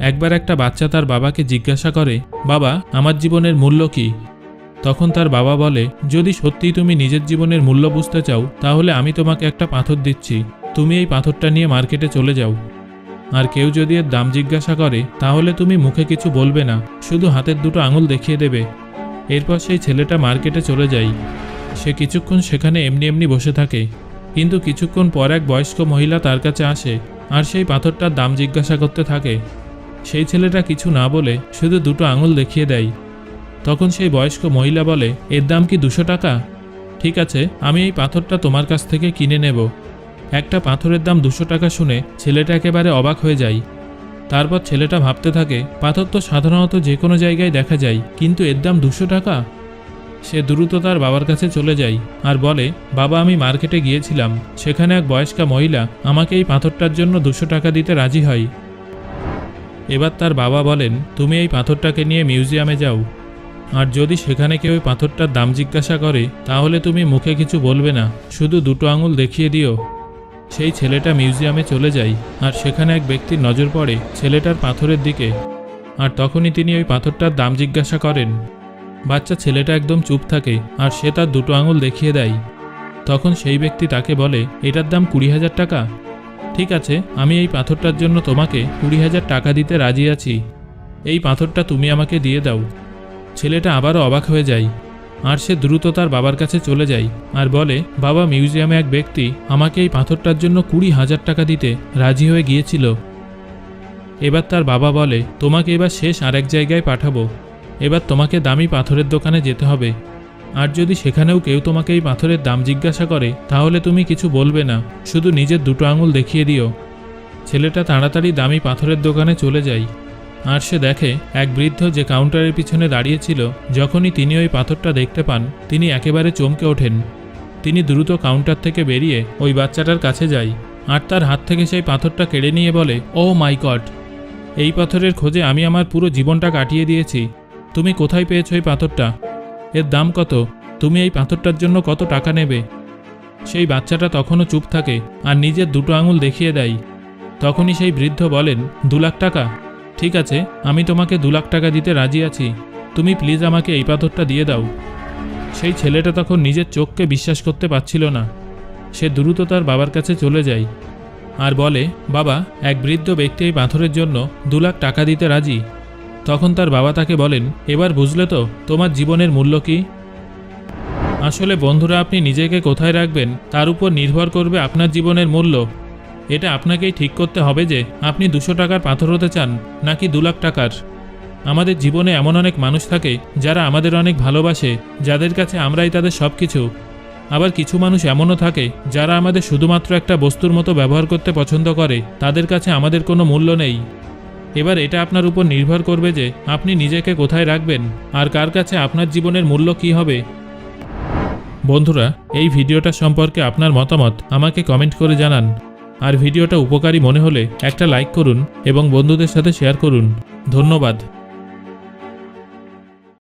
একবার একটা বাচ্চা তার বাবাকে জিজ্ঞাসা করে, বাবা, আমার জীবনের মূল্য কি? তখন তার বাবা বলে, যদি সত্যিই তুমি নিজের জীবনের মূল্য বুঝতে চাও তাহলে আমি তোমাকে একটা পাথর দিচ্ছি, তুমি এই পাথরটা নিয়ে মার্কেটে চলে যাও। আর কেউ যদি এর দাম জিজ্ঞাসা করে তাহলে তুমি মুখে কিছু বলবে না, শুধু হাতের দুটো আঙুল দেখিয়ে দেবে। এরপর সেই ছেলেটা মার্কেটে চলে যায়। সে কিছুক্ষণ সেখানে এমনি এমনি বসে থাকে, কিন্তু কিছুক্ষণ পর এক বয়স্ক মহিলা তার কাছে আসে আর সেই পাথরটার দাম জিজ্ঞাসা করতে থাকে। সেই ছেলেটা কিছু না বলে শুধু দুটো আঙুল দেখিয়ে দেয়। তখন সেই বয়স্ক মহিলা বলে, এর দাম কি 200 টাকা? ঠিক আছে, আমি এই পাথরটা তোমার কাছ থেকে কিনে নেব। একটা পাথরের দাম 200 টাকা শুনে ছেলেটা একেবারে অবাক হয়ে যায়। তারপর ছেলেটা ভাবতে থাকে, পাথর তো সাধারণত যে কোনো জায়গায় দেখা যায়, কিন্তু এর দাম 200 টাকা। সে দ্রুত তার বাবার কাছে চলে যায় আর বলে, বাবা, আমি মার্কেটে গিয়েছিলাম, সেখানে এক বয়স্কা মহিলা আমাকে এই পাথরটার জন্য 200 টাকা দিতে রাজি হয়। এবার তার বাবা বলেন, তুমি এই পাথরটাকে নিয়ে মিউজিয়ামে যাও, আর যদি সেখানে কেউ ওই পাথরটার দাম জিজ্ঞাসা করে তাহলে তুমি মুখে কিছু বলবে না, শুধু দুটো আঙুল দেখিয়ে দিও। সেই ছেলেটা মিউজিয়ামে চলে যায় আর সেখানে এক ব্যক্তির নজর পড়ে ছেলেটার পাথরের দিকে, আর তখনই তিনি ওই পাথরটার দাম জিজ্ঞাসা করেন। বাচ্চা ছেলেটা একদম চুপ থাকে আর সে তার দুটো আঙুল দেখিয়ে দেয়। তখন সেই ব্যক্তি তাকে বলে, এটার দাম 20,000 টাকা। ঠিক আছে, আমি এই পাথরটার জন্য তোমাকে 20,000 টাকা দিতে রাজি আছি, এই পাথরটা তুমি আমাকে দিয়ে দাও। ছেলেটা আবারও অবাক হয়ে যায় আর সে দ্রুত তার বাবার কাছে চলে যায় আর বলে, বাবা, মিউজিয়ামে এক ব্যক্তি আমাকে এই পাথরটার জন্য 20,000 টাকা দিতে রাজি হয়ে গিয়েছিল। এবার তার বাবা বলে, তোমাকে এবার শেষ আরেক জায়গায় পাঠাবো, এবার তোমাকে দামি পাথরের দোকানে যেতে হবে, আর যদি সেখানেও কেউ তোমাকে এই পাথরের দাম জিজ্ঞাসা করে তাহলে তুমি কিছু বলবে না, শুধু নিজের দুটো আঙুল দেখিয়ে দিও। ছেলেটা তাড়াতাড়ি দামি পাথরের দোকানে চলে যায় আর সে দেখে এক বৃদ্ধ যে কাউন্টারের পিছনে দাঁড়িয়েছিল। যখনই তিনি ওই পাথরটা দেখতে পান তিনি একেবারে চমকে ওঠেন। তিনি দ্রুত কাউন্টার থেকে বেরিয়ে ওই বাচ্চাটার কাছে যায় আর তার হাত থেকে সেই পাথরটা কেড়ে নিয়ে বলে, ও মাই গড, এই পাথরের খোঁজে আমি আমার পুরো জীবনটা কাটিয়ে দিয়েছি, তুমি কোথায় পেয়েছো এই পাথরটা? এর দাম কত? তুমি এই পাথরটার জন্য কত টাকা নেবে? সেই বাচ্চাটা তখনও চুপ থাকে আর নিজের দুটো আঙুল দেখিয়ে দেয়। তখনই সেই বৃদ্ধ বলেন, 2 লাখ টাকা? ঠিক আছে, আমি তোমাকে 2 লাখ টাকা দিতে রাজি আছি, তুমি প্লিজ আমাকে এই পাথরটা দিয়ে দাও। সেই ছেলেটা তখন নিজের চোখকে বিশ্বাস করতে পারছিল না। সে দ্রুত তার বাবার কাছে চলে যায় আর বলে, বাবা, এক বৃদ্ধ ব্যক্তি এই পাথরের জন্য 2 লাখ টাকা দিতে রাজি। তখন তার বাবা তাকে বলেন, এবার বুঝলে তো তোমার জীবনের মূল্য কি? আসলে বন্ধুরা, আপনি নিজেকে কোথায় রাখবেন তার উপর নির্ভর করবে আপনার জীবনের মূল্য। এটা আপনাকেই ঠিক করতে হবে যে আপনি 200 টাকার পাথর হতে চান নাকি 2 লাখ টাকার। আমাদের জীবনে এমন অনেক মানুষ থাকে যারা আমাদের অনেক ভালোবাসে, যাদের কাছে আমরাই তাদের সব কিছু। আবার কিছু মানুষ এমনও থাকে যারা আমাদের শুধুমাত্র একটা বস্তুর মতো ব্যবহার করতে পছন্দ করে, তাদের কাছে আমাদের কোনো মূল্য নেই। এবার এটা আপনার উপর নির্ভর করবে যে আপনি নিজেকে কোথায় রাখবেন আর কার কাছে আপনার জীবনের মূল্য কী হবে। বন্ধুরা, এই ভিডিওটা সম্পর্কে আপনার মতামত আমাকে কমেন্ট করে জানান, আর ভিডিওটা উপকারী মনে হলে একটা লাইক করুন এবং বন্ধুদের সাথে শেয়ার করুন। ধন্যবাদ।